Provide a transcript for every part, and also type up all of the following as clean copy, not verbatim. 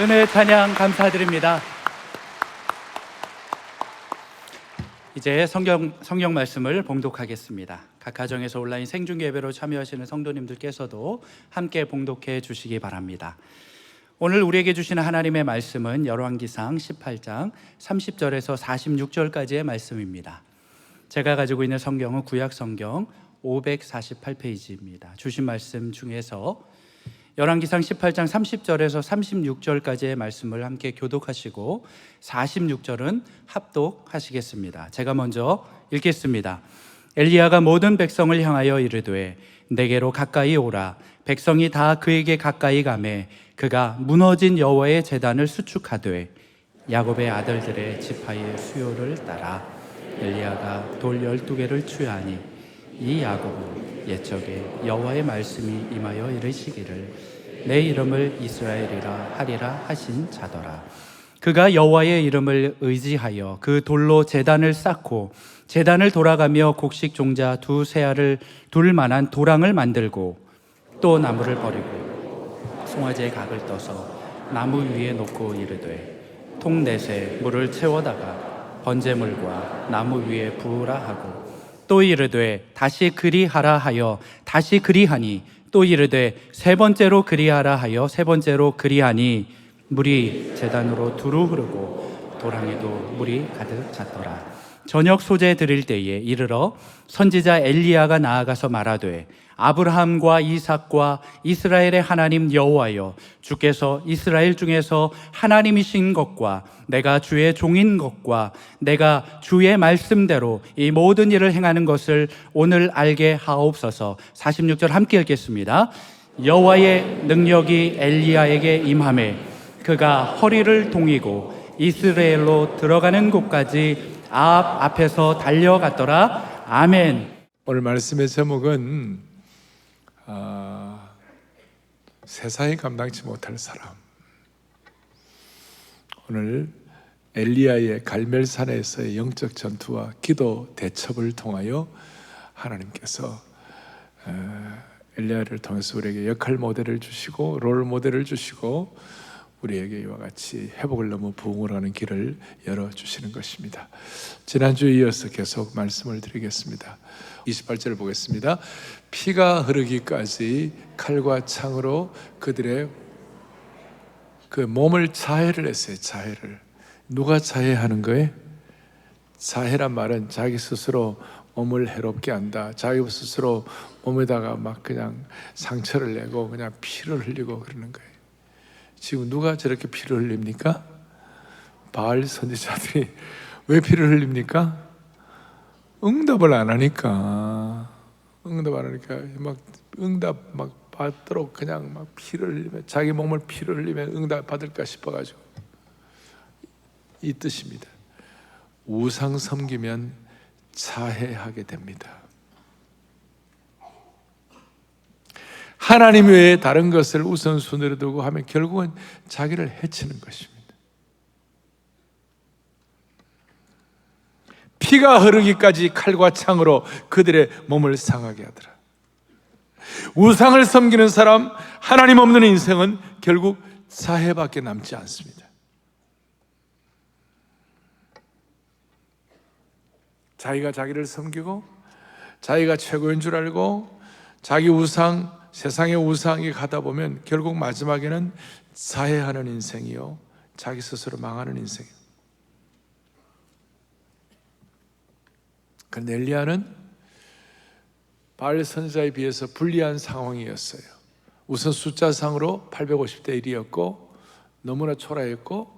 은혜 찬양 감사드립니다. 이제 성경 말씀을 봉독하겠습니다. 각 가정에서 온라인 생중계 예배로 참여하시는 성도님들께서도 함께 봉독해 주시기 바랍니다. 오늘 우리에게 주시는 하나님의 말씀은 열왕기상 18장 30절에서 46절까지의 말씀입니다. 제가 가지고 있는 성경은 구약 성경 548페이지입니다. 주신 말씀 중에서 열왕기상 18장 30절에서 36절까지의 말씀을 함께 교독하시고 46절은 합독하시겠습니다. 제가 먼저 읽겠습니다. 엘리야가 모든 백성을 향하여 이르되 내게로 가까이 오라. 백성이 다 그에게 가까이 가매 그가 무너진 여호와의 제단을 수축하되 야곱의 아들들의 지파의 수요를 따라 엘리야가 돌 12개를 취하니 이 야곱은 옛적에 여호와의 말씀이 임하여 이르시기를 내 이름을 이스라엘이라 하리라 하신 자더라. 그가 여호와의 이름을 의지하여 그 돌로 제단을 쌓고 제단을 돌아가며 곡식 종자 두세 알을 둘 만한 도랑을 만들고 또 나무를 버리고 송아지의 각을 떠서 나무 위에 놓고 이르되 통 넷에 물을 채워다가 번제물과 나무 위에 부으라 하고 또 이르되 다시 그리하라 하여 다시 그리하니 또 이르되 세 번째로 그리하라 하여 세 번째로 그리하니 물이 제단으로 두루 흐르고 도랑에도 물이 가득 찼더라. 저녁 소재 드릴 때에 이르러 선지자 엘리야가 나아가서 말하되 아브라함과 이삭과 이스라엘의 하나님 여호와여, 주께서 이스라엘 중에서 하나님이신 것과 내가 주의 종인 것과 내가 주의 말씀대로 이 모든 일을 행하는 것을 오늘 알게 하옵소서. 46절 함께 읽겠습니다. 여호와의 능력이 엘리야에게 임하매 그가 허리를 동이고 이스라엘로 들어가는 곳까지 앞에서 달려갔더라. 아멘. 오늘 말씀의 제목은 세상이 감당치 못할 사람. 오늘 엘리야의 갈멜산에서의 영적 전투와 기도 대첩을 통하여 하나님께서 엘리야를 통해서 우리에게 역할 모델을 주시고 롤 모델을 주시고 우리에게 이와 같이 회복을 넘어 부흥을 하는 길을 열어주시는 것입니다. 지난주에 이어서 계속 말씀을 드리겠습니다. 28절을 보겠습니다. 피가 흐르기까지 칼과 창으로 그들의 그 몸을 자해를 했어요. 자해를. 누가 자해하는 거예요? 자해란 말은 자기 스스로 몸을 해롭게 한다. 자기 스스로 몸에다가 막 그냥 상처를 내고 그냥 피를 흘리고 그러는 거예요. 지금 누가 저렇게 피를 흘립니까? 바알 선지자들이 왜 피를 흘립니까? 응답을 안 하니까. 막 응답 막 받도록 그냥 막 피를 흘리면, 자기 몸을 피를 흘리면 응답 받을까 싶어가지고. 이 뜻입니다. 우상 섬기면 자해하게 됩니다. 하나님 외에 다른 것을 우선순위로 두고 하면 결국은 자기를 해치는 것입니다. 피가 흐르기까지 칼과 창으로 그들의 몸을 상하게 하더라. 우상을 섬기는 사람, 하나님 없는 인생은 결국 자해밖에 남지 않습니다. 자기가 자기를 섬기고 자기가 최고인 줄 알고 자기 우상, 세상의 우상이 가다 보면 결국 마지막에는 자해하는 인생이요, 자기 스스로 망하는 인생이에요. 그런데 엘리야는 바알 선지자에 비해서 불리한 상황이었어요. 우선 숫자상으로 850대 1이었고 너무나 초라했고,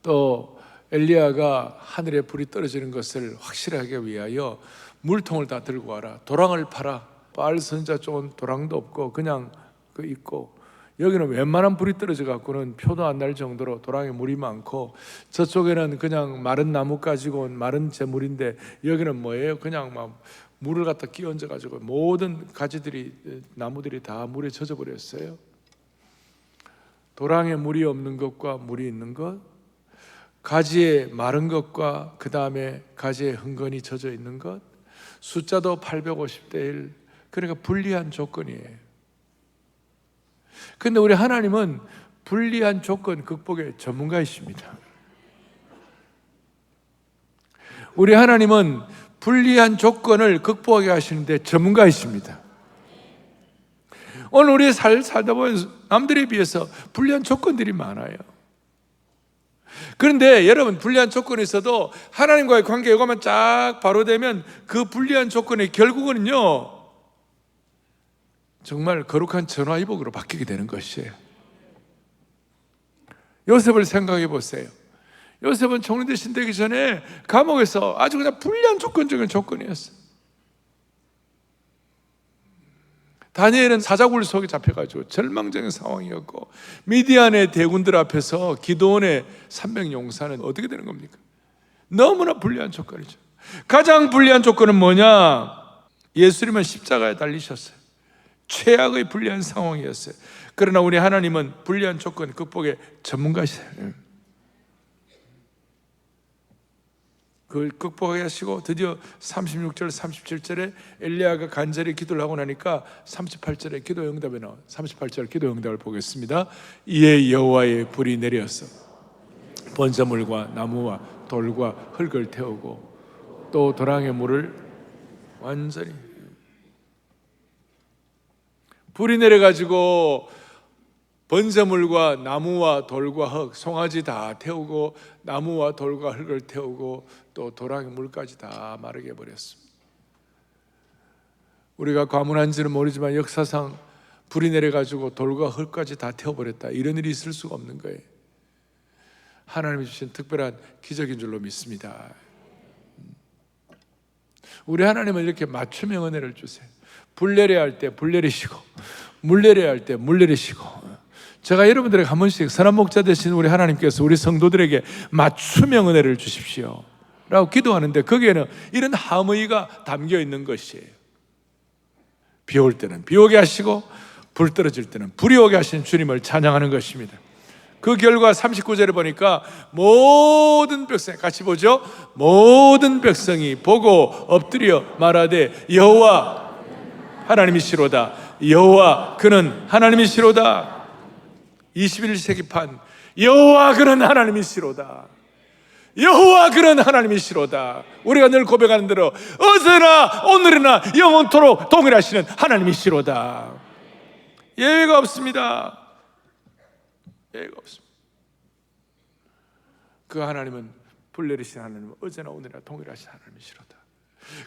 또 엘리야가 하늘에 불이 떨어지는 것을 확실하게 위하여 물통을 다 들고 와라, 도랑을 파라. 바알 선지자 쪽은 도랑도 없고 그냥 그 있고, 여기는 웬만한 불이 떨어져 갖고는 표도 안 날 정도로 도랑에 물이 많고, 저쪽에는 그냥 마른 나무 가지고 온 마른 재물인데 여기는 뭐예요? 그냥 막 물을 갖다 끼얹어 가지고 모든 가지들이, 나무들이 다 물에 젖어 버렸어요. 도랑에 물이 없는 것과 물이 있는 것, 가지에 마른 것과 그 다음에 가지에 흥건히 젖어 있는 것, 숫자도 850대 1, 그러니까 불리한 조건이에요. 근데 우리 하나님은 불리한 조건 극복의 전문가이십니다. 우리 하나님은 불리한 조건을 극복하게 하시는데 전문가이십니다. 오늘 우리 살다 보면 남들에 비해서 불리한 조건들이 많아요. 그런데 여러분, 불리한 조건이 있어도 하나님과의 관계 요거만 쫙 바로 되면 그 불리한 조건의 결국은요, 정말 거룩한 전화위복으로 바뀌게 되는 것이에요. 요셉을 생각해 보세요. 요셉은 총리 대신 되기 전에 감옥에서 아주 그냥 불리한 조건적인 조건이었어요. 다니엘은 사자굴 속에 잡혀가지고 절망적인 상황이었고, 미디안의 대군들 앞에서 기드온의 300용사는 어떻게 되는 겁니까? 너무나 불리한 조건이죠. 가장 불리한 조건은 뭐냐? 예수님은 십자가에 달리셨어요. 최악의 불리한 상황이었어요. 그러나 우리 하나님은 불리한 조건 극복의 전문가시세요. 그걸 극복하게 하시고 드디어 36절 37절에 엘리야가 간절히 기도를 하고 나니까 38절에 기도 응답이 나와요. 38절 기도 응답을 보겠습니다. 이에 여호와의 불이 내려서 번제물과 나무와 돌과 흙을 태우고 또 도랑의 물을 완전히, 불이 내려가지고 번제물과 나무와 돌과 흙, 송아지 다 태우고 나무와 돌과 흙을 태우고 또 도랑의 물까지 다 마르게 해버렸습니다. 우리가 과문한지는 모르지만 역사상 불이 내려가지고 돌과 흙까지 다 태워버렸다, 이런 일이 있을 수가 없는 거예요. 하나님이 주신 특별한 기적인 줄로 믿습니다. 우리 하나님은 이렇게 맞춤형 은혜를 주세요. 불 내려야 할 때 불 내리시고, 물 내려야 할 때 물 내리시고. 제가 여러분들에게 한 번씩 선한 목자 되신 우리 하나님께서 우리 성도들에게 맞춤형 은혜를 주십시오 라고 기도하는데, 거기에는 이런 함의가 담겨 있는 것이에요. 비 올 때는 비 오게 하시고, 불 떨어질 때는 불이 오게 하신 주님을 찬양하는 것입니다. 그 결과 39절에 보니까 모든 백성, 같이 보죠. 모든 백성이 보고 엎드려 말하되 여호와 하나님이시로다. 여호와 그는 하나님이시로다. 21세기판 여호와 그는 하나님이시로다. 여호와 그는 하나님이시로다. 우리가 늘 고백하는 대로 어제나 오늘이나 영원토록 동일하시는 하나님이시로다. 예외가 없습니다. 예외가 없습니다. 그 하나님은 불 내리신 하나님은 어제나 오늘이나 동일하신 하나님이시로다.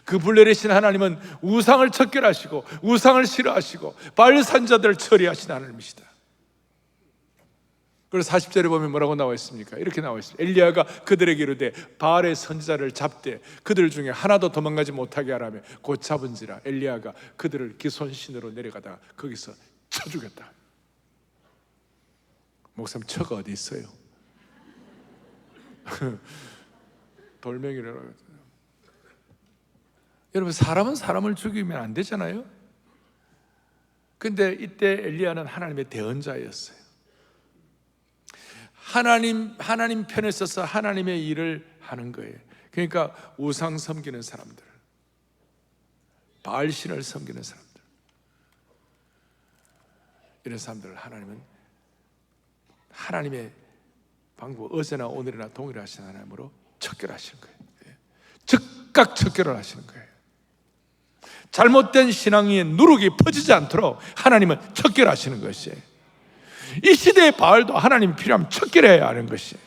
그 불 내리신 하나님은 우상을 척결하시고 우상을 싫어하시고 바알 산자들을 처리하신 하나님이시다. 그래서 40절에 보면 뭐라고 나와 있습니까? 이렇게 나와 있습니다. 엘리야가 그들에게 이르되 바알의 선지자를 잡되 그들 중에 하나도 도망가지 못하게 하라며 곧 잡은지라 엘리야가 그들을 기손신으로 내려가다가 거기서 쳐 죽였다. 목사님, 처가 어디 있어요? 돌멩이라고. 여러분, 사람은 사람을 죽이면 안 되잖아요. 근데 이때 엘리야는 하나님의 대언자였어요. 하나님 편에 서서 하나님의 일을 하는 거예요. 그러니까 우상 섬기는 사람들, 바알신을 섬기는 사람들, 이런 사람들을 하나님은 하나님의 방법, 어제나 오늘이나 동일하신 하나님으로 척결하시는 거예요. 즉각 척결을 하시는 거예요. 잘못된 신앙의 누룩이 퍼지지 않도록 하나님은 척결하시는 것이에요. 이 시대의 바알도 하나님이 필요하면 척결해야 하는 것이에요.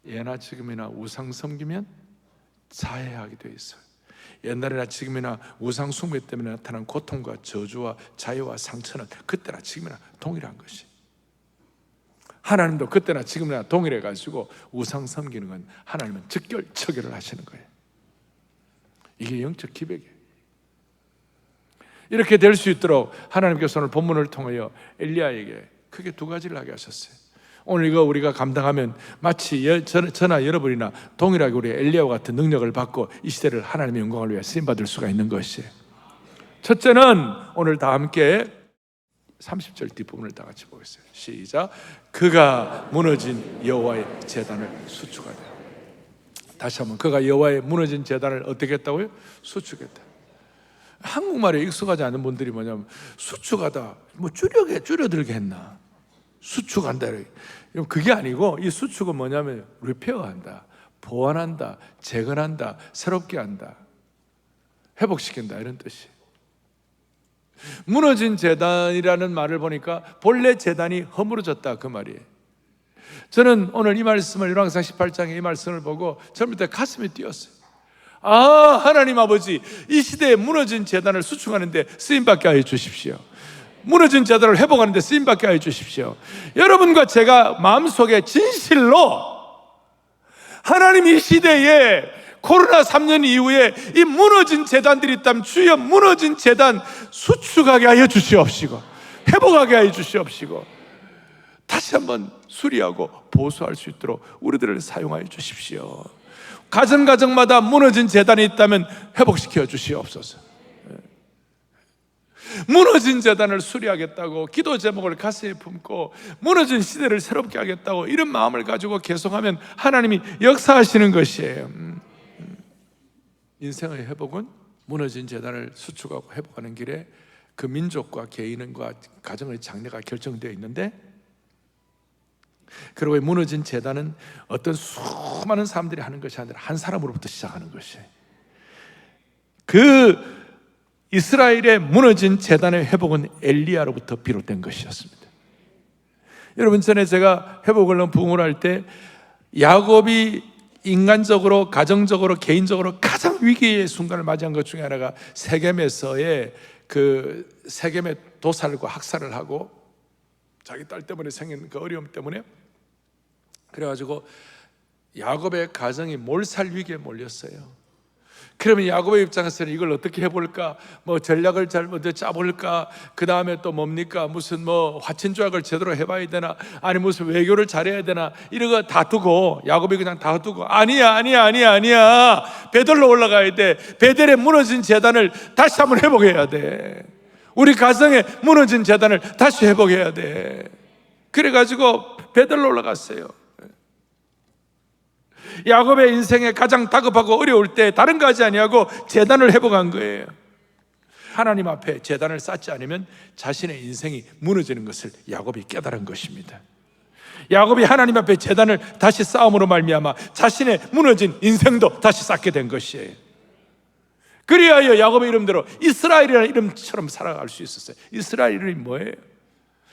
예나 지금이나 우상 섬기면 자해하게 되어 있어요. 옛날이나 지금이나 우상 숭배 때문에 나타난 고통과 저주와 자유와 상처는 그때나 지금이나 동일한 것이에요. 하나님도 그때나 지금이나 동일해가지고 우상 섬기는 건 하나님은 즉결 처결을 하시는 거예요. 이게 영적 기백이에요. 이렇게 될 수 있도록 하나님께서 오늘 본문을 통하여 엘리야에게 크게 두 가지를 하게 하셨어요. 오늘 이거 우리가 감당하면 마치 저나 여러분이나 동일하게 우리 엘리야와 같은 능력을 받고 이 시대를 하나님의 영광을 위해 쓰임받을 수가 있는 것이에요. 첫째는 오늘 다 함께 30절 뒷부분을 다 같이 보겠어요. 시작. 그가 무너진 여호와의 제단을 수축하되. 다시 한번, 그가 여호와의 무너진 제단을 어떻게 했다고요? 수축했다. 한국말에 익숙하지 않은 분들이 뭐냐면 수축하다, 뭐 줄여들게 했나? 수축한다. 그게 아니고 이 수축은 뭐냐면 리페어한다, 보완한다, 재건한다, 새롭게 한다, 회복시킨다 이런 뜻이. 무너진 제단이라는 말을 보니까 본래 제단이 허물어졌다 그 말이에요. 저는 오늘 이 말씀을 열왕기상 18장의 이 말씀을 보고 처음부터 가슴이 뛰었어요. 아, 하나님 아버지, 이 시대에 무너진 제단을 수축하는데 쓰임받게 하여 주십시오. 무너진 제단을 회복하는데 쓰임받게 하여 주십시오. 여러분과 제가 마음속에 진실로 하나님 이 시대에 코로나 3년 이후에 이 무너진 제단들이 있다면 주여 무너진 제단 수축하게 하여 주시옵시고 회복하게 하여 주시옵시고 다시 한번 수리하고 보수할 수 있도록 우리들을 사용하여 주십시오. 가정마다 무너진 제단이 있다면 회복시켜 주시옵소서. 무너진 제단을 수리하겠다고 기도 제목을 가슴에 품고 무너진 시대를 새롭게 하겠다고 이런 마음을 가지고 계속하면 하나님이 역사하시는 것이에요. 인생의 회복은 무너진 제단을 수축하고 회복하는 길에 그 민족과 개인과 가정의 장래가 결정되어 있는데, 그리고 이 무너진 제단은 어떤 수많은 사람들이 하는 것이 아니라 한 사람으로부터 시작하는 것이에요. 그 이스라엘의 무너진 제단의 회복은 엘리야로부터 비롯된 것이었습니다. 여러분, 전에 제가 회복을 넘 부흥을 할 때 야곱이 인간적으로, 가정적으로, 개인적으로 가장 위기의 순간을 맞이한 것 중에 하나가 세겜에서의 그 세겜의 도살과 학살을 하고 자기 딸 때문에 생긴 그 어려움 때문에, 그래가지고 야곱의 가정이 몰살 위기에 몰렸어요. 그러면 야곱의 입장에서는 이걸 어떻게 해볼까? 뭐 전략을 잘 먼저 짜볼까? 그 다음에 또 뭡니까? 무슨 뭐 화친조약을 제대로 해봐야 되나? 아니 무슨 외교를 잘해야 되나? 이런 거 다 두고 야곱이 그냥 다 두고 아니야 베들로 올라가야 돼. 베델에 무너진 제단을 다시 한번 회복해야 돼. 우리 가정에 무너진 제단을 다시 회복해야 돼. 그래가지고 베들로 올라갔어요. 야곱의 인생에 가장 다급하고 어려울 때 다른 거 하지 아니하고 제단을 회복한 거예요. 하나님 앞에 제단을 쌓지 않으면 자신의 인생이 무너지는 것을 야곱이 깨달은 것입니다. 야곱이 하나님 앞에 제단을 다시 쌓음으로 말미암아 자신의 무너진 인생도 다시 쌓게 된 것이에요. 그리하여 야곱의 이름대로 이스라엘이라는 이름처럼 살아갈 수 있었어요. 이스라엘 이름이 뭐예요?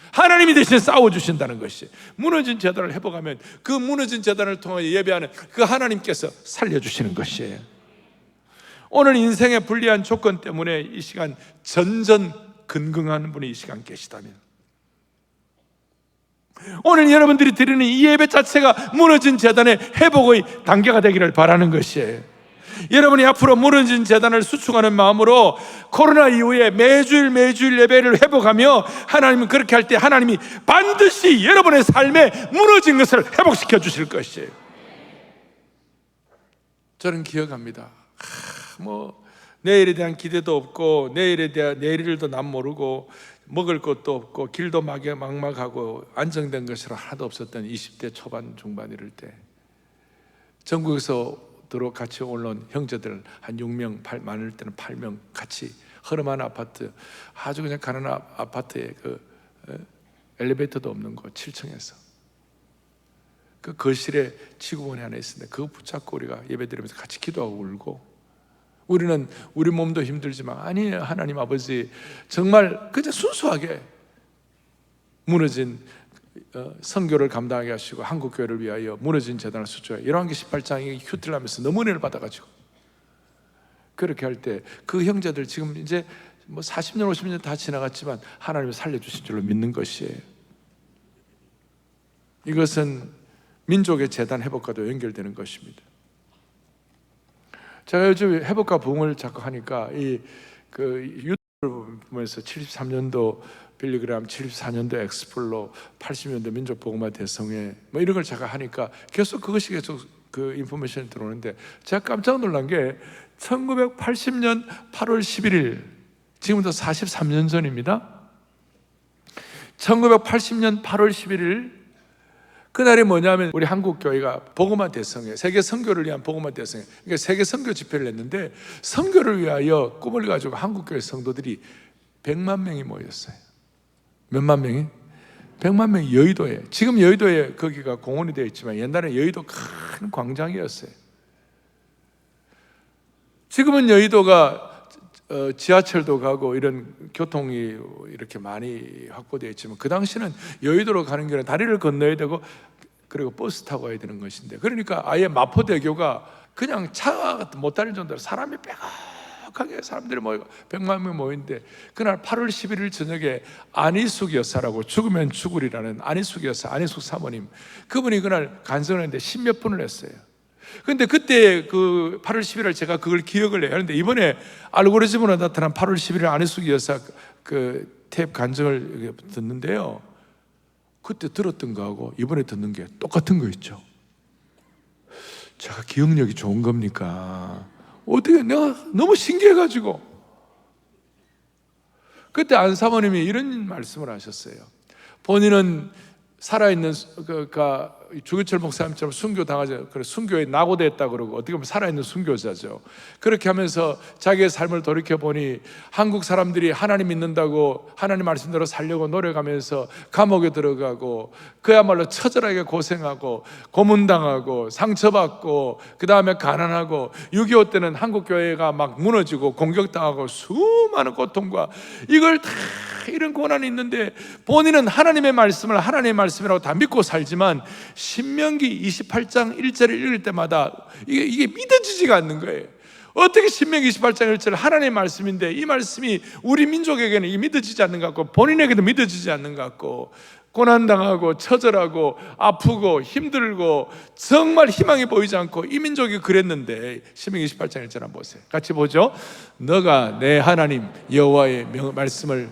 하나님이 대신 싸워주신다는 것이. 무너진 제단을 회복하면 그 무너진 제단을 통해 예배하는 그 하나님께서 살려주시는 것이에요. 오늘 인생의 불리한 조건 때문에 이 시간 전전긍긍하는 분이 이 시간 계시다면, 오늘 여러분들이 드리는 이 예배 자체가 무너진 제단의 회복의 단계가 되기를 바라는 것이에요. 여러분이 앞으로 무너진 제단을 수축하는 마음으로 코로나 이후에 매주일 예배를 회복하며, 하나님은 그렇게 할 때 하나님이 반드시 여러분의 삶에 무너진 것을 회복시켜 주실 것이에요. 저는 기억합니다. 뭐 내일에 대한 기대도 없고 내일도 난 모르고 먹을 것도 없고 길도 막막하고 안정된 것이 하나도 없었던 20대 초반 중반 이럴 때, 전국에서 같이 올라온 형제들 한 6명, 많을 때는 8명 같이 허름한 아파트, 아주 그냥 가난한 아파트에 그 엘리베이터도 없는 곳 7층에서 그 거실에 지구본이 하나 있었는데 그거 붙잡고 우리가 예배드리면서 같이 기도하고 울고, 우리는 우리 몸도 힘들지만 아니에요, 하나님 아버지 정말 그냥 순수하게 무너진 선교를 감당하게 하시고 한국교회를 위하여 무너진 제단을 수축해 열왕기 18장이 휴트를 하면서 너무 은혜를 받아가지고 그렇게 할 때 그 형제들 지금 이제 뭐 40년 50년 다 지나갔지만 하나님이 살려주신 줄로 믿는 것이에요. 이것은 민족의 제단 회복과도 연결되는 것입니다. 제가 요즘 회복과 부흥을 자꾸 하니까 그 유튜브를 보면서 73년도 빌리그람, 74년도 엑스플로, 80년도 민족복음화 대성회 뭐 이런 걸 제가 하니까 계속 그것이 계속 그 인포메이션이 들어오는데, 제가 깜짝 놀란 게 1980년 8월 11일, 지금부터 43년 전입니다. 1980년 8월 11일 그날이 뭐냐면 우리 한국교회가 복음화 대성회, 세계 선교를 위한 복음화 대성회, 그러니까 세계 선교 집회를 했는데, 선교를 위하여 꿈을 가지고 한국교회 성도들이 100만 명이 모였어요. 몇만 명이? 100만 명이 여의도에, 지금 여의도에 거기가 공원이 되어 있지만 옛날에 여의도 큰 광장이었어요. 지금은 여의도가 지하철도 가고 이런 교통이 이렇게 많이 확보되어 있지만 그 당시는 여의도로 가는 길은 다리를 건너야 되고 그리고 버스 타고 가야 되는 것인데, 그러니까 아예 마포대교가 그냥 차가 못 다닐 정도로 사람이 빽하게 사람들이 모이고 100만 명 모이는데, 그날 8월 11일 저녁에 안희숙 여사라고, 죽으면 죽으리라는 안희숙 여사, 안희숙 사모님, 그분이 그날 간증을 했는데 10몇 분을 했어요. 근데 그때 그 8월 11일 제가 그걸 기억을 해요. 그런데 이번에 알고리즘으로 나타난 8월 11일 안희숙 여사 그 탭 간증을 듣는데요, 그때 들었던 거하고 이번에 듣는 게 똑같은 거 있죠. 제가 기억력이 좋은 겁니까? 어떻게, 내가 너무 신기해가지고. 그때 안 사모님이 이런 말씀을 하셨어요. 본인은 살아있는 주기철 목사님처럼 순교 당하자, 그래 순교에 낙오됐다 그러고 어떻게 보면 살아있는 순교자죠. 그렇게 하면서 자기의 삶을 돌이켜 보니 한국 사람들이 하나님 믿는다고 하나님 말씀대로 살려고 노력하면서 감옥에 들어가고 그야말로 처절하게 고생하고 고문당하고 상처받고 그 다음에 가난하고 6.25 때는 한국 교회가 막 무너지고 공격당하고 수많은 고통과 이걸 다 이런 고난이 있는데, 본인은 하나님의 말씀을 하나님의 말씀이라고 다 믿고 살지만 신명기 28장 1절을 읽을 때마다 이게 믿어지지가 않는 거예요. 어떻게 신명기 28장 1절 하나님의 말씀인데 이 말씀이 우리 민족에게는 이게 믿어지지 않는 것 같고 본인에게도 믿어지지 않는 것 같고, 고난당하고 처절하고 아프고 힘들고 정말 희망이 보이지 않고 이 민족이 그랬는데, 신명기 28장 1절 한번 보세요. 같이 보죠. 너가 내 하나님 여호와의 말씀을,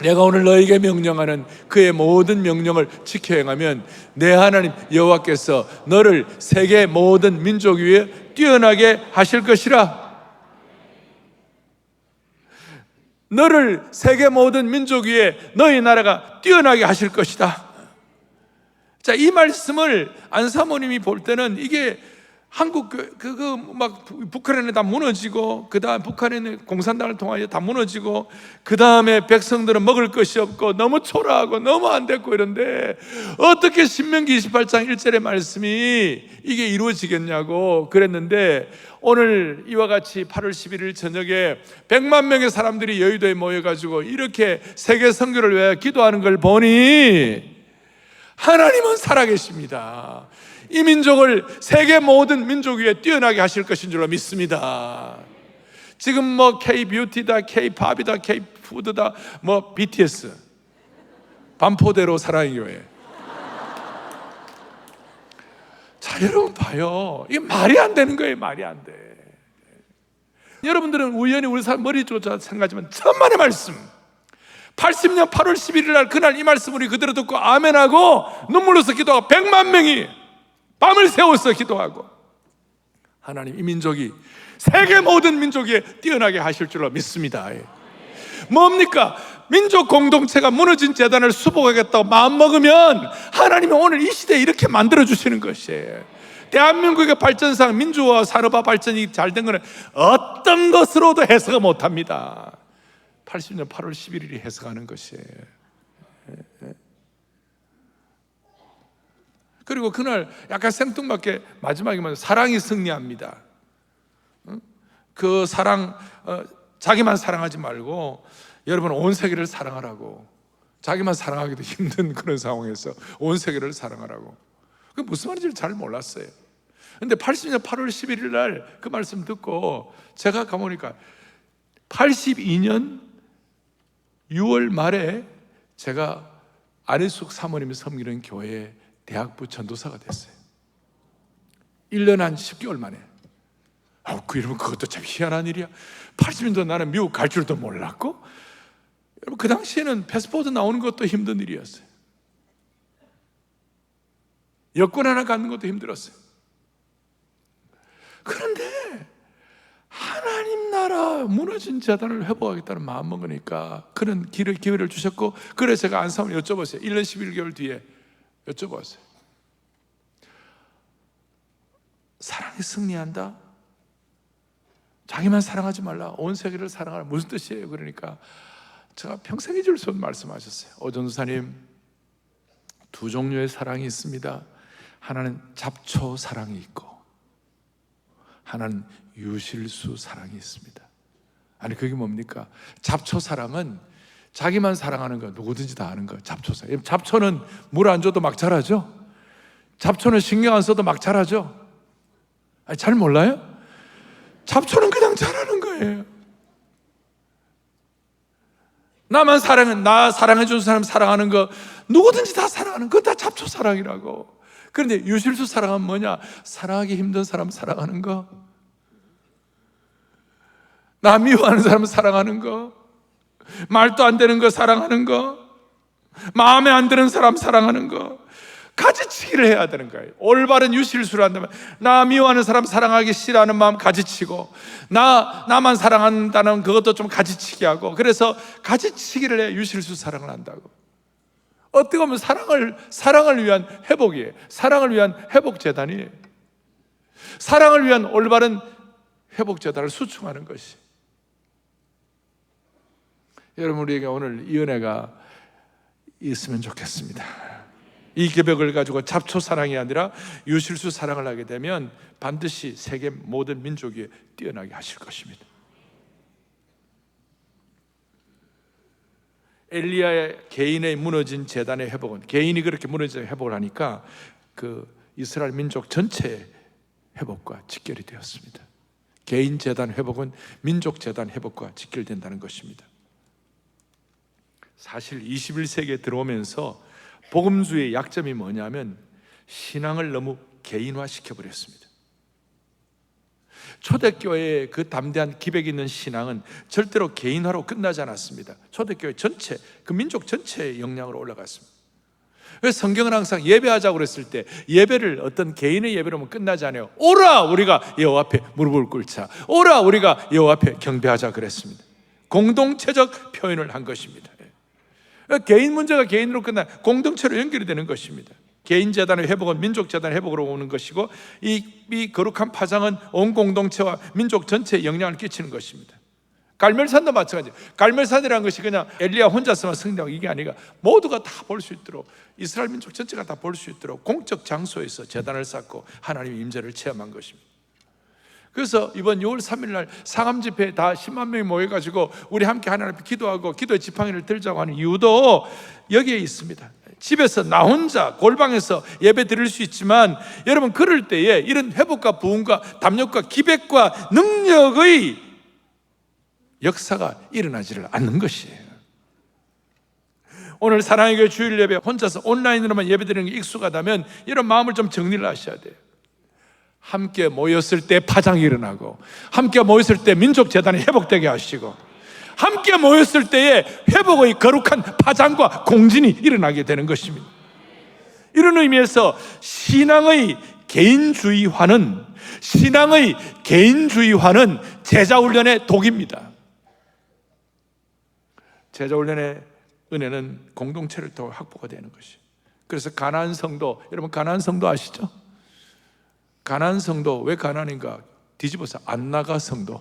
내가 오늘 너에게 명령하는 그의 모든 명령을 지켜 행하면 내 하나님 여호와께서 너를 세계 모든 민족 위에 뛰어나게 하실 것이라. 너를 세계 모든 민족 위에 너희 나라가 뛰어나게 하실 것이다. 자, 이 말씀을 안 사모님이 볼 때는 이게 한국 막 북한에는 다 무너지고, 그 다음 북한에는 공산당을 통하여 다 무너지고, 그 다음에 백성들은 먹을 것이 없고 너무 초라하고 너무 안 됐고 이런데 어떻게 신명기 28장 1절의 말씀이 이게 이루어지겠냐고 그랬는데, 오늘 이와 같이 8월 11일 저녁에 100만 명의 사람들이 여의도에 모여가지고 이렇게 세계 선교를 위해 기도하는 걸 보니 하나님은 살아계십니다. 이 민족을 세계 모든 민족 위에 뛰어나게 하실 것인 줄로 믿습니다. 지금 뭐 K-뷰티다, K-팝이다, K-푸드다, 뭐 BTS, 반포대로 사랑의 교회. 자, 여러분 봐요. 이게 말이 안 되는 거예요. 말이 안 돼. 여러분들은 우연히 우리 사람 머리 조차 생각하지만 천만의 말씀, 80년 8월 11일 날 그날 이 말씀 우리 그대로 듣고 아멘하고 눈물로서 기도하고 100만 명이 밤을 새워서 기도하고, 하나님 이 민족이 세계 모든 민족에 뛰어나게 하실 줄로 믿습니다. 뭡니까? 민족 공동체가 무너진 재단을 수복하겠다고 마음먹으면 하나님이 오늘 이 시대에 이렇게 만들어주시는 것이에요. 대한민국의 발전상 민주화 산업화 발전이 잘 된 것은 어떤 것으로도 해석을 못합니다. 80년 8월 11일이 해석하는 것이에요. 그리고 그날 약간 생뚱맞게 마지막에만 사랑이 승리합니다. 그 사랑, 자기만 사랑하지 말고 여러분 온 세계를 사랑하라고. 자기만 사랑하기도 힘든 그런 상황에서 온 세계를 사랑하라고. 그게 무슨 말인지 잘 몰랐어요. 근데 80년 8월 11일 날 그 말씀 듣고 제가 가보니까 82년 6월 말에 제가 안희숙 사모님이 섬기는 교회에 대학부 전도사가 됐어요. 1년 한 10개월 만에. 여러분 그것도 참 희한한 일이야. 80년도 나는 미국 갈 줄도 몰랐고, 여러분 그 당시에는 패스포트 나오는 것도 힘든 일이었어요. 여권 하나 갖는 것도 힘들었어요. 그런데 하나님 나라 무너진 재단을 회복하겠다는 마음 먹으니까 그런 기회를 주셨고, 그래서 제가 안사모님 여쭤봤어요. 1년 11개월 뒤에 여쭤봤어요. 사랑이 승리한다? 자기만 사랑하지 말라, 온 세계를 사랑하라, 무슨 뜻이에요? 그러니까 제가 평생 잊을 수 없는 말씀하셨어요. 오전도사님, 두 종류의 사랑이 있습니다. 하나는 잡초 사랑이 있고 하나는 유실수 사랑이 있습니다. 아니, 그게 뭡니까? 잡초 사랑은 자기만 사랑하는 거, 누구든지 다 아는 거. 잡초 사랑. 잡초는 물 안 줘도 막 자라죠. 잡초는 신경 안 써도 막 자라죠. 아니, 잘 몰라요? 잡초는 그냥 자라는 거예요. 나만 사랑은, 나 사랑해 준 사람 사랑하는 거, 누구든지 다 사랑하는 거, 다 잡초 사랑이라고. 그런데 유실수 사랑은 뭐냐? 사랑하기 힘든 사람 사랑하는 거, 나 미워하는 사람 사랑하는 거, 말도 안 되는 거 사랑하는 거, 마음에 안 드는 사람 사랑하는 거, 가지치기를 해야 되는 거예요. 올바른 유실수를 한다면 나 미워하는 사람 사랑하기 싫어하는 마음 가지치고, 나만 사랑한다는 그것도 좀 가지치기 하고, 그래서 가지치기를 해 유실수 사랑을 한다고. 어떻게 보면 사랑을 위한 회복이에요. 사랑을 위한 회복재단이에요. 사랑을 위한 올바른 회복재단을 수충하는 것이. 여러분, 우리에게 오늘 이 은혜가 있으면 좋겠습니다. 이 계백을 가지고 잡초 사랑이 아니라 유실수 사랑을 하게 되면 반드시 세계 모든 민족이 뛰어나게 하실 것입니다. 엘리야의 개인의 무너진 제단의 회복은, 개인이 그렇게 무너진 회복을 하니까 그 이스라엘 민족 전체의 회복과 직결이 되었습니다. 개인 제단 회복은 민족 제단 회복과 직결된다는 것입니다. 사실 21세기에 들어오면서 복음주의 약점이 뭐냐면 신앙을 너무 개인화 시켜버렸습니다. 초대교회의 그 담대한 기백 있는 신앙은 절대로 개인화로 끝나지 않았습니다. 초대교회 전체, 그 민족 전체의 영향으로 올라갔습니다. 그래서 성경은 항상 예배하자고 그랬을 때 예배를 어떤 개인의 예배로만 끝나지 않아요. 오라 우리가 여호와 앞에 무릎을 꿇자, 오라 우리가 여호와 앞에 경배하자 그랬습니다. 공동체적 표현을 한 것입니다. 개인 문제가 개인으로 끝나 공동체로 연결이 되는 것입니다. 개인 재단의 회복은 민족 재단의 회복으로 오는 것이고, 이 거룩한 파장은 온 공동체와 민족 전체에 영향을 끼치는 것입니다. 갈멜산도 마찬가지. 갈멜산이라는 것이 그냥 엘리야 혼자서만 승리하고 이게 아니라 모두가 다 볼 수 있도록, 이스라엘 민족 전체가 다 볼 수 있도록 공적 장소에서 재단을 쌓고 하나님의 임재를 체험한 것입니다. 그래서 이번 6월 3일 날 상암 집회에 다 10만 명이 모여가지고 우리 함께 하나님 앞에 기도하고 기도의 지팡이를 들자고 하는 이유도 여기에 있습니다. 집에서 나 혼자 골방에서 예배 드릴 수 있지만, 여러분, 그럴 때에 이런 회복과 부흥과 담력과 기백과 능력의 역사가 일어나지를 않는 것이에요. 오늘 사랑의 교회 주일 예배 혼자서 온라인으로만 예배 드리는 게 익숙하다면 이런 마음을 좀 정리를 하셔야 돼요. 함께 모였을 때 파장이 일어나고, 함께 모였을 때 민족 재단이 회복되게 하시고, 함께 모였을 때에 회복의 거룩한 파장과 공진이 일어나게 되는 것입니다. 이런 의미에서 신앙의 개인주의화는 제자훈련의 독입니다. 제자훈련의 은혜는 공동체를 통해 확보가 되는 것이에요. 그래서 가나안 성도, 여러분 가나안 성도 아시죠? 가나안 성도 왜 가나안인가? 뒤집어서 안나가 성도.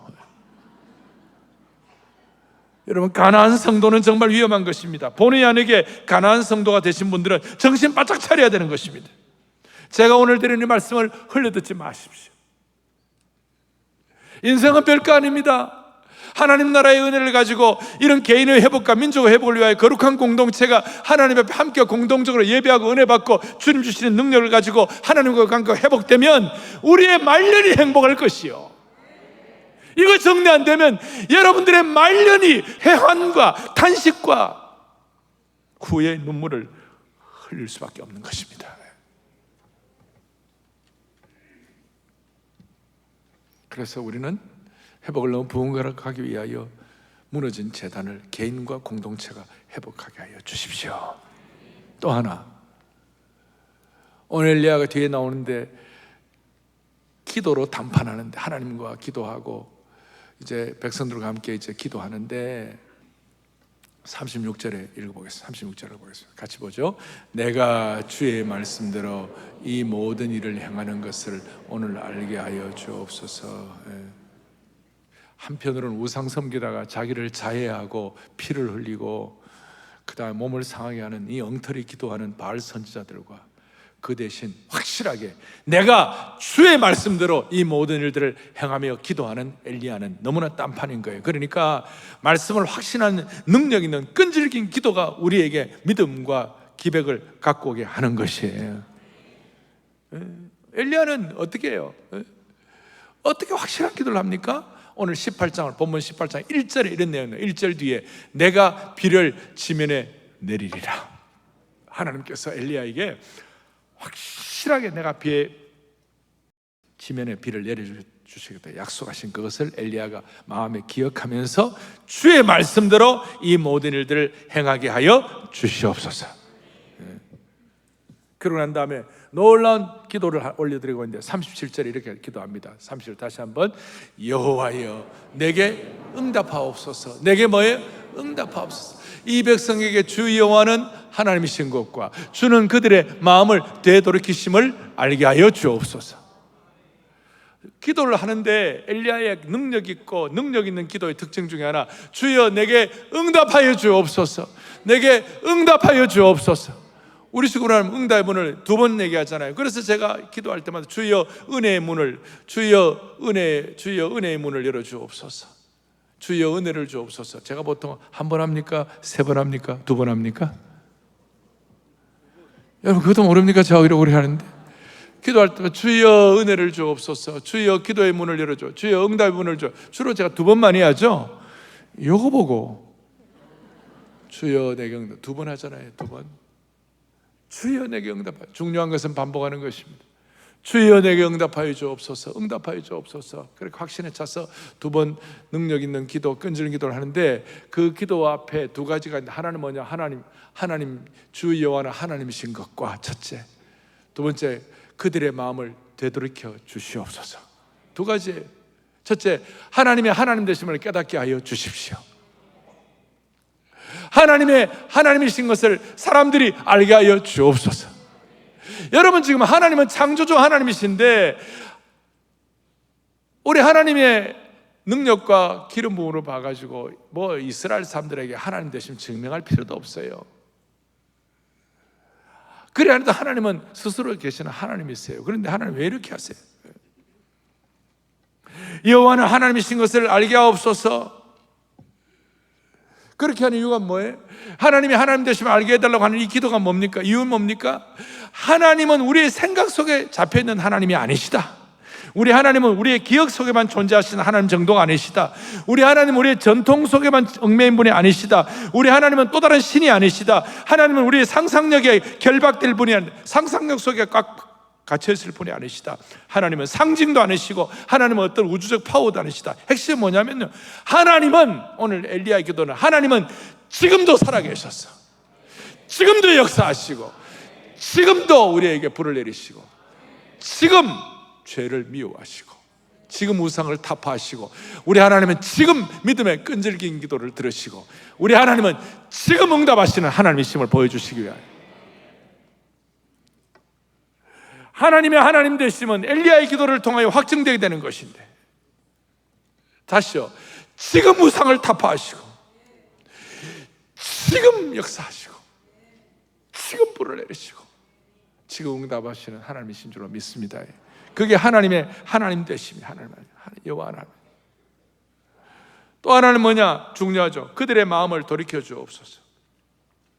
여러분, 가나안 성도는 정말 위험한 것입니다. 본의 아니게 가나안 성도가 되신 분들은 정신 바짝 차려야 되는 것입니다. 제가 오늘 드리는 이 말씀을 흘려듣지 마십시오. 인생은 별거 아닙니다. 하나님 나라의 은혜를 가지고 이런 개인의 회복과 민족의 회복을 위하여 거룩한 공동체가 하나님 앞에 함께 공동적으로 예배하고 은혜 받고 주님 주시는 능력을 가지고 하나님과 관계가 회복되면 우리의 말년이 행복할 것이요, 이거 정리 안 되면 여러분들의 말년이 회환과 탄식과 후회의 눈물을 흘릴 수밖에 없는 것입니다. 그래서 우리는 회복을 너무 부흥하기 위하여 무너진 재단을 개인과 공동체가 회복하게 하여 주십시오. 또 하나, 오늘 엘리야가 뒤에 나오는데 기도로 담판하는데, 하나님과 기도하고 이제 백성들과 함께 이제 기도하는데 36절에 읽어보겠습니다. 36절을 보겠습니다. 같이 보죠. 내가 주의 말씀대로 이 모든 일을 행하는 것을 오늘 알게 하여 주옵소서. 한편으로는 우상 섬기다가 자기를 자해하고 피를 흘리고 그 다음에 몸을 상하게 하는 이 엉터리 기도하는 바알 선지자들과 그 대신 확실하게 내가 주의 말씀대로 이 모든 일들을 행하며 기도하는 엘리야는 너무나 딴판인 거예요. 그러니까 말씀을 확신하는 능력 있는 끈질긴 기도가 우리에게 믿음과 기백을 갖고 오게 하는 것이에요. 엘리야는 어떻게 해요? 어떻게 확실한 기도를 합니까? 오늘 18장을 본문 18장 1절에 이런 내용이에요. 1절 뒤에 내가 비를 지면에 내리리라. 하나님께서 엘리야에게 확실하게 내가 지면에 비를 내려주시겠다 약속하신 그것을 엘리야가 마음에 기억하면서 주의 말씀대로 이 모든 일들을 행하게 하여 주시옵소서. 그러고 난 다음에 놀라운 기도를 올려드리고 있는데 37절에 이렇게 기도합니다. 37절 다시 한번 여호와여 내게 응답하옵소서. 내게 뭐예요? 응답하옵소서. 이 백성에게 주 여호와는 하나님이신 것과 주는 그들의 마음을 되돌이키심을 알게 하여 주옵소서. 기도를 하는데 엘리야의 능력 있고 능력 있는 기도의 특징 중에 하나, 주여 내게 응답하여 주옵소서. 내게 응답하여 주옵소서. 우리 식으로 하면 응답의 문을 두 번 얘기하잖아요. 그래서 제가 기도할 때마다 주여 은혜의 문을, 주여 은혜의 문을 열어 주옵소서. 주여 은혜를 주옵소서. 제가 보통 한 번 합니까? 세 번 합니까? 두 번 합니까? 여러분 그것도 모릅니까? 제가 이러고 하는데 기도할 때 주여 은혜를 주옵소서. 주여 기도의 문을 열어줘. 주여 응답의 문을 줘. 주로 제가 두 번만 해야죠. 요거 보고 주여 내게 응답 두 번 하잖아요. 두 번. 주여 내게 응답하여. 중요한 것은 반복하는 것입니다. 주여 내게 응답하여 주옵소서. 응답하여 주옵소서. 그렇게 확신에 차서 두 번 능력 있는 기도, 끈질긴 기도를 하는데 그 기도 앞에 두 가지가 있는데 하나는 뭐냐? 하나님 주 여호와는 하나님이신 것과 첫째, 두 번째 그들의 마음을 되돌이켜 주시옵소서. 두 가지. 첫째, 하나님의 하나님 되심을 깨닫게 하여 주십시오. 하나님이신 것을 사람들이 알게 하여 주옵소서. 여러분 지금 하나님은 창조주 하나님이신데 우리 하나님의 능력과 기름 부음으로 봐가지고 뭐 이스라엘 사람들에게 하나님 되심 증명할 필요도 없어요. 그래 안해도 하나님은 스스로 계시는 하나님이세요. 그런데 하나님 왜 이렇게 하세요? 여호와는 하나님이신 것을 알게 하옵소서. 그렇게 하는 이유가 뭐예요? 하나님이 하나님 되시면 알게 해달라고 하는 이 기도가 뭡니까? 이유는 뭡니까? 하나님은 우리의 생각 속에 잡혀있는 하나님이 아니시다. 우리 하나님은 우리의 기억 속에만 존재하시는 하나님 정도가 아니시다. 우리 하나님은 우리의 전통 속에만 얽매인 분이 아니시다. 우리 하나님은 또 다른 신이 아니시다. 하나님은 우리의 상상력에 결박될 분이 아니라 상상력 속에 꽉 갇혀있을 분이 아니시다. 하나님은 상징도 아니시고 하나님은 어떤 우주적 파워도 아니시다. 핵심은 뭐냐면요, 하나님은, 오늘 엘리야의 기도는 하나님은 지금도 살아계셔서 지금도 역사하시고 지금도 우리에게 불을 내리시고 지금 죄를 미워하시고 지금 우상을 타파하시고 우리 하나님은 지금 믿음의 끈질긴 기도를 들으시고 우리 하나님은 지금 응답하시는 하나님이심을 보여주시기 위하여 하나님의 하나님 되심은 엘리야의 기도를 통하여 확증되게 되는 것인데, 다시요, 지금 우상을 타파하시고 지금 역사하시고 지금 불을 내리시고 지금 응답하시는 하나님이신 줄로 믿습니다. 그게 하나님의 하나님 되심이 하나님, 여호와 하나님. 또 하나는 뭐냐? 중요하죠. 그들의 마음을 돌이켜 주옵소서.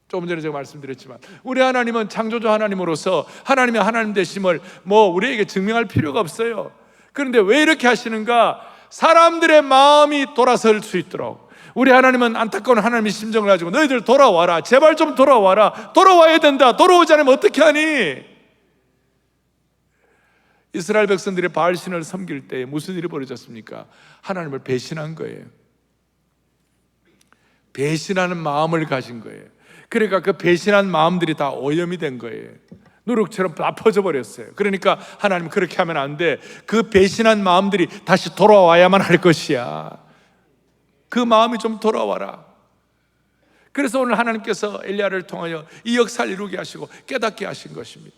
조금 전에 제가 말씀드렸지만 우리 하나님은 창조주 하나님으로서 하나님의 하나님 되심을 우리에게 증명할 필요가 없어요. 그런데 왜 이렇게 하시는가? 사람들의 마음이 돌아설 수 있도록. 우리 하나님은 안타까운 하나님의 심정을 가지고 너희들 돌아와라, 제발 좀 돌아와라, 돌아와야 된다, 돌아오지 않으면 어떻게 하니? 이스라엘 백성들이 바알신을 섬길 때 무슨 일이 벌어졌습니까? 하나님을 배신한 거예요. 배신하는 마음을 가진 거예요. 그러니까 그 배신한 마음들이 다 오염이 된 거예요. 누룩처럼 다 퍼져버렸어요. 그러니까 하나님 그렇게 하면 안 돼. 그 배신한 마음들이 다시 돌아와야만 할 것이야. 그 마음이 좀 돌아와라. 그래서 오늘 하나님께서 엘리야를 통하여 이 역사를 이루게 하시고 깨닫게 하신 것입니다.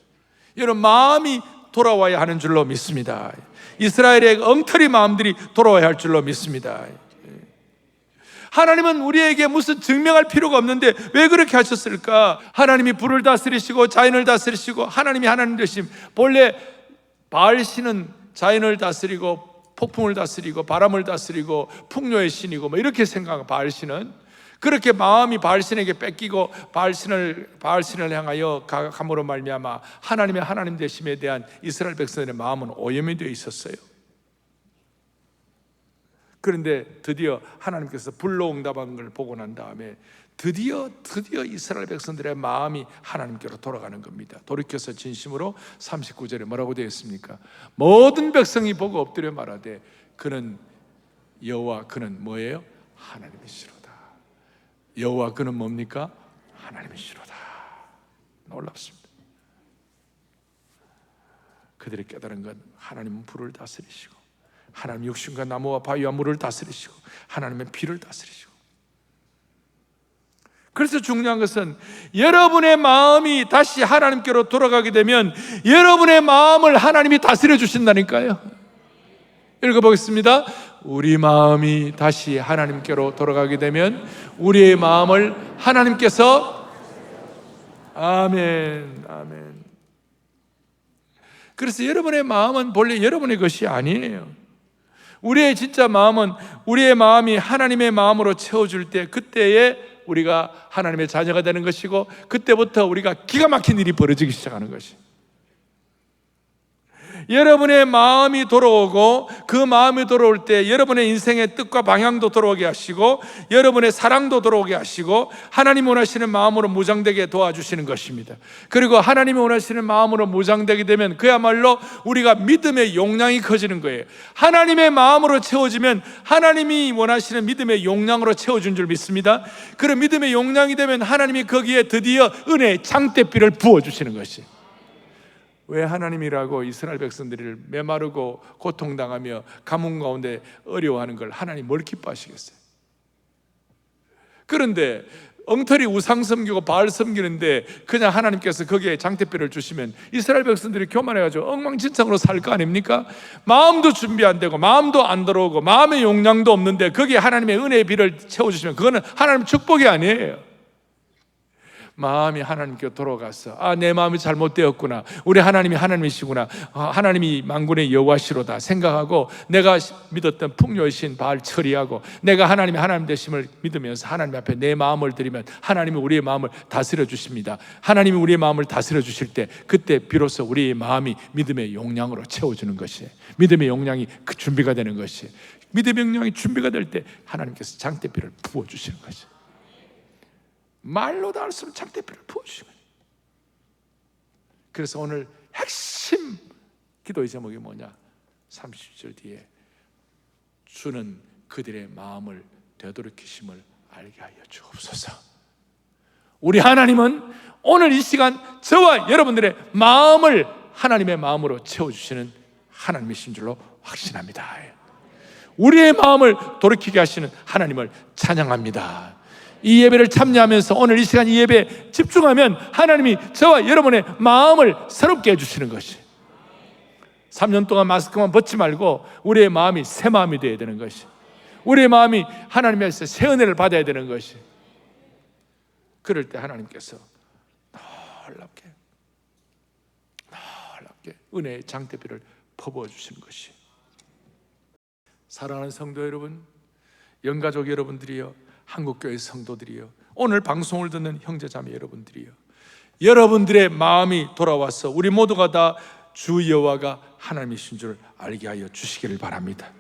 여러분, 마음이 돌아와야 하는 줄로 믿습니다. 이스라엘의 엉터리 마음들이 돌아와야 할 줄로 믿습니다. 하나님은 우리에게 무슨 증명할 필요가 없는데 왜 그렇게 하셨을까? 하나님이 불을 다스리시고 자연을 다스리시고 하나님이 하나님 되심. 본래 바알신은 자연을 다스리고 폭풍을 다스리고 바람을 다스리고 풍요의 신이고 뭐 이렇게 생각하고, 바알신은 그렇게 마음이 바알신에게 뺏기고 바알신을 향하여 감으로 말미암아 하나님의 하나님 되심에 대한 이스라엘 백성들의 마음은 오염이 되어 있었어요. 그런데 드디어 하나님께서 불로 응답한 걸 보고 난 다음에 드디어 이스라엘 백성들의 마음이 하나님께로 돌아가는 겁니다. 돌이켜서 진심으로 39절에 뭐라고 되어 있습니까? 모든 백성이 보고 엎드려 말하되 그는 여호와 그는 뭐예요? 하나님이시로다. 여호와 그는 뭡니까? 하나님이시로다. 놀랍습니다. 그들이 깨달은 건 하나님은 불을 다스리시고 하나님 육신과 나무와 바위와 물을 다스리시고 하나님의 피를 다스리시고. 그래서 중요한 것은 여러분의 마음이 다시 하나님께로 돌아가게 되면 여러분의 마음을 하나님이 다스려 주신다니까요. 읽어보겠습니다. 우리 마음이 다시 하나님께로 돌아가게 되면 우리의 마음을 하나님께서, 아멘, 아멘. 그래서 여러분의 마음은 본래 여러분의 것이 아니에요. 우리의 진짜 마음은, 우리의 마음이 하나님의 마음으로 채워줄 때 그때에 우리가 하나님의 자녀가 되는 것이고, 그때부터 우리가 기가 막힌 일이 벌어지기 시작하는 것이. 여러분의 마음이 돌아오고 그 마음이 돌아올 때 여러분의 인생의 뜻과 방향도 돌아오게 하시고 여러분의 사랑도 돌아오게 하시고 하나님이 원하시는 마음으로 무장되게 도와주시는 것입니다. 그리고 하나님이 원하시는 마음으로 무장되게 되면 그야말로 우리가 믿음의 용량이 커지는 거예요. 하나님의 마음으로 채워지면 하나님이 원하시는 믿음의 용량으로 채워준 줄 믿습니다. 그런 믿음의 용량이 되면 하나님이 거기에 드디어 은혜의 장대비를 부어주시는 것이. 왜 하나님이라고 이스라엘 백성들을 메마르고 고통당하며 가뭄 가운데 어려워하는 걸 하나님 뭘 기뻐하시겠어요? 그런데 엉터리 우상 섬기고 바알 섬기는데 그냥 하나님께서 거기에 장대비를 주시면 이스라엘 백성들이 교만해가지고 엉망진창으로 살 거 아닙니까? 마음도 준비 안 되고 마음도 안 들어오고 마음의 용량도 없는데 거기에 하나님의 은혜의 비를 채워주시면 그거는 하나님 축복이 아니에요. 마음이 하나님께 돌아가서 내 마음이 잘못되었구나, 우리 하나님이 하나님이시구나, 하나님이 만군의 여호와시로다 생각하고 내가 믿었던 풍요의 신 바알 처리하고 내가 하나님이 하나님 되심을 믿으면서 하나님 앞에 내 마음을 드리면 하나님이 우리의 마음을 다스려 주십니다. 하나님이 우리의 마음을 다스려 주실 때 그때 비로소 우리의 마음이 믿음의 용량으로 채워주는 것이, 믿음의 용량이 그 준비가 되는 것이, 믿음의 용량이 준비가 될 때 하나님께서 장대비를 부어주시는 것이, 말로도 할 수 없는 장대비를 부어주시는 거예요. 그래서 오늘 핵심 기도의 제목이 뭐냐? 30절 뒤에 주는 그들의 마음을 되돌이키심을 알게 하여 주옵소서. 우리 하나님은 오늘 이 시간 저와 여러분들의 마음을 하나님의 마음으로 채워주시는 하나님이신 줄로 확신합니다. 우리의 마음을 돌이키게 하시는 하나님을 찬양합니다. 이 예배를 참여하면서 오늘 이 시간 이 예배에 집중하면 하나님이 저와 여러분의 마음을 새롭게 해주시는 것이, 3년 동안 마스크만 벗지 말고 우리의 마음이 새 마음이 되어야 되는 것이, 우리의 마음이 하나님에서 새 은혜를 받아야 되는 것이, 그럴 때 하나님께서 놀랍게 은혜의 장대비를 퍼부어 주시는 것이. 사랑하는 성도 여러분, 영가족 여러분들이여, 한국교회 성도들이여, 오늘 방송을 듣는 형제자매 여러분들이여, 여러분들의 마음이 돌아와서 우리 모두가 다 주 여호와가 하나님이신 줄 알게 하여 주시기를 바랍니다.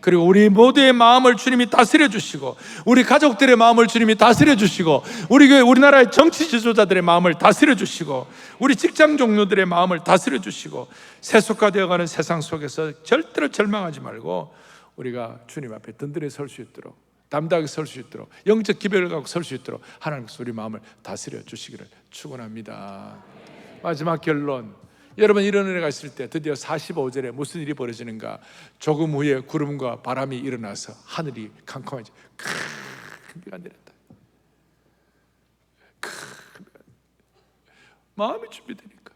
그리고 우리 모두의 마음을 주님이 다스려 주시고 우리 가족들의 마음을 주님이 다스려 주시고 우리 교회 우리나라의 정치 지도자들의 마음을 다스려 주시고 우리 직장 종료들의 마음을 다스려 주시고 세속화되어가는 세상 속에서 절대로 절망하지 말고 우리가 주님 앞에 든든히 설 수 있도록, 담대하게 설 수 있도록, 영적 기별을 갖고 설 수 있도록 하나님께서 우리 마음을 다스려 주시기를 축원합니다. 마지막 결론, 여러분 이런 은혜가 있을 때 드디어 45절에 무슨 일이 벌어지는가? 조금 후에 구름과 바람이 일어나서 하늘이 캄캄해져 큰 비가 내렸다. 큰 비가. 마음이 준비되니까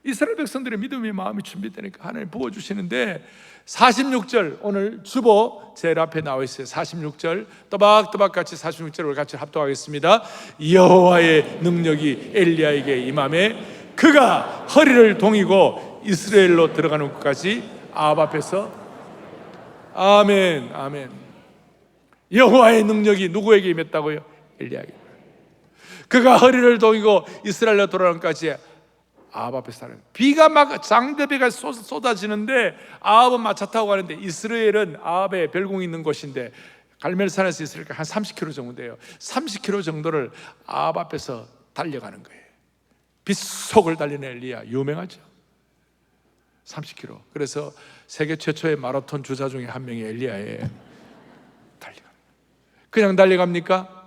이스라엘 백성들의 믿음의 마음이 준비되니까 하나님 부어주시는데 46절, 오늘 주보 제일 앞에 나와 있어요. 46절 또박또박 같이 46절을 같이 합독하겠습니다. 여호와의 능력이 엘리야에게 임하매 그가 허리를 동이고 이스라엘로 들어가는 것까지 아합 앞에서 아멘, 아멘. 여호와의 능력이 누구에게 임했다고요? 엘리야에게. 그가 허리를 동이고 이스라엘로 돌아가는 것까지 아합 앞에 살아요. 비가 막 장대비가 쏟아지는데 아합은 마차 타고 가는데 이스라엘은 아합의 별궁이 있는 곳인데 갈멜산에서 이스라엘까 한 30km 정도 돼요. 30km 정도를 아합 앞에서 달려가는 거예요. 빗속을 달리는 엘리야 유명하죠. 30km. 그래서 세계 최초의 마라톤 주자 중에 한 명이 엘리야예요. 그냥 달려갑니까?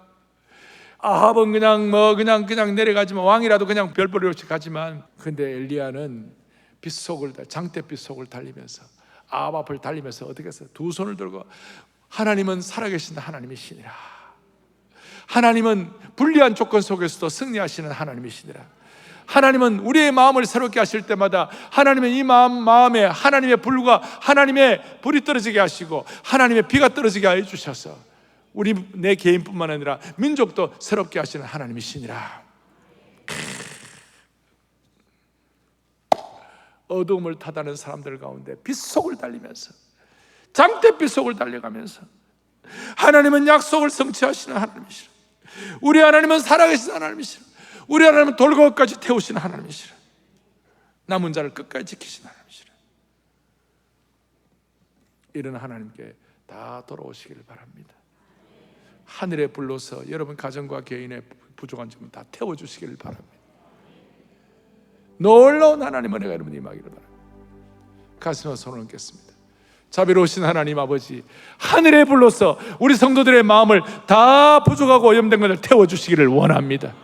아합은 그냥 내려가지만 왕이라도 그냥 별벌이 없이 가지만 근데 엘리야는 빗속을 장대빛 속을 달리면서 아합 앞을 달리면서 어떻게 했어요? 두 손을 들고 하나님은 살아계신 하나님이시니라. 하나님은 불리한 조건 속에서도 승리하시는 하나님이시니라. 하나님은 우리의 마음을 새롭게 하실 때마다 하나님은 이 마음에 하나님의 불과 하나님의 불이 떨어지게 하시고 하나님의 비가 떨어지게 하여 주셔서 우리 내 개인뿐만 아니라 민족도 새롭게 하시는 하나님이시니라. 어두움을 타다는 사람들 가운데 빛속을 달리면서 장대빛 속을 달려가면서 하나님은 약속을 성취하시는 하나님이시라. 우리 하나님은 살아계신 하나님이시라. 우리 하나님은 돌고까지 태우시는 하나님이시라. 남은 자를 끝까지 지키시는 하나님이시라. 이런 하나님께 다 돌아오시기를 바랍니다. 하늘에 불러서 여러분 가정과 개인의 부족한 점을 다 태워주시기를 바랍니다. 놀라운 하나님 은혜가 여러분 임하기를 바랍니다. 가슴에 손을 얹겠습니다. 자비로우신 하나님 아버지, 하늘에 불러서 우리 성도들의 마음을 다 부족하고 오염된 것을 태워주시기를 원합니다.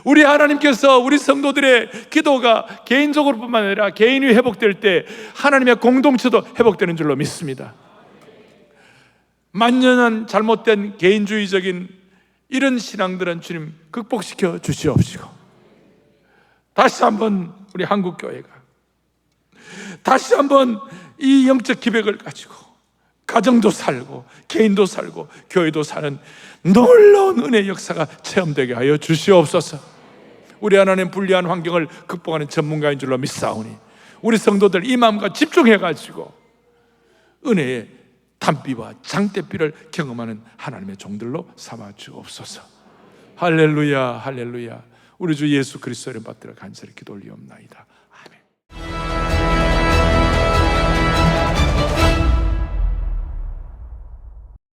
우리 하나님께서 우리 성도들의 기도가 개인적으로 뿐만 아니라 개인이 회복될 때 하나님의 공동체도 회복되는 줄로 믿습니다. 만연한 잘못된 개인주의적인 이런 신앙들은 주님 극복시켜 주시옵시고 다시 한번 우리 한국교회가 다시 한번 이 영적 기백을 가지고 가정도 살고 개인도 살고 교회도 사는 놀라운 은혜의 역사가 체험되게 하여 주시옵소서. 우리 하나님 불리한 환경을 극복하는 전문가인 줄로 믿사오니 우리 성도들 이 마음과 집중해가지고 은혜의 단비와 장대비를 경험하는 하나님의 종들로 삼아 주옵소서. 할렐루야, 할렐루야. 우리 주 예수 그리스도의 이름 받들어 간절히 기도 올리옵나이다.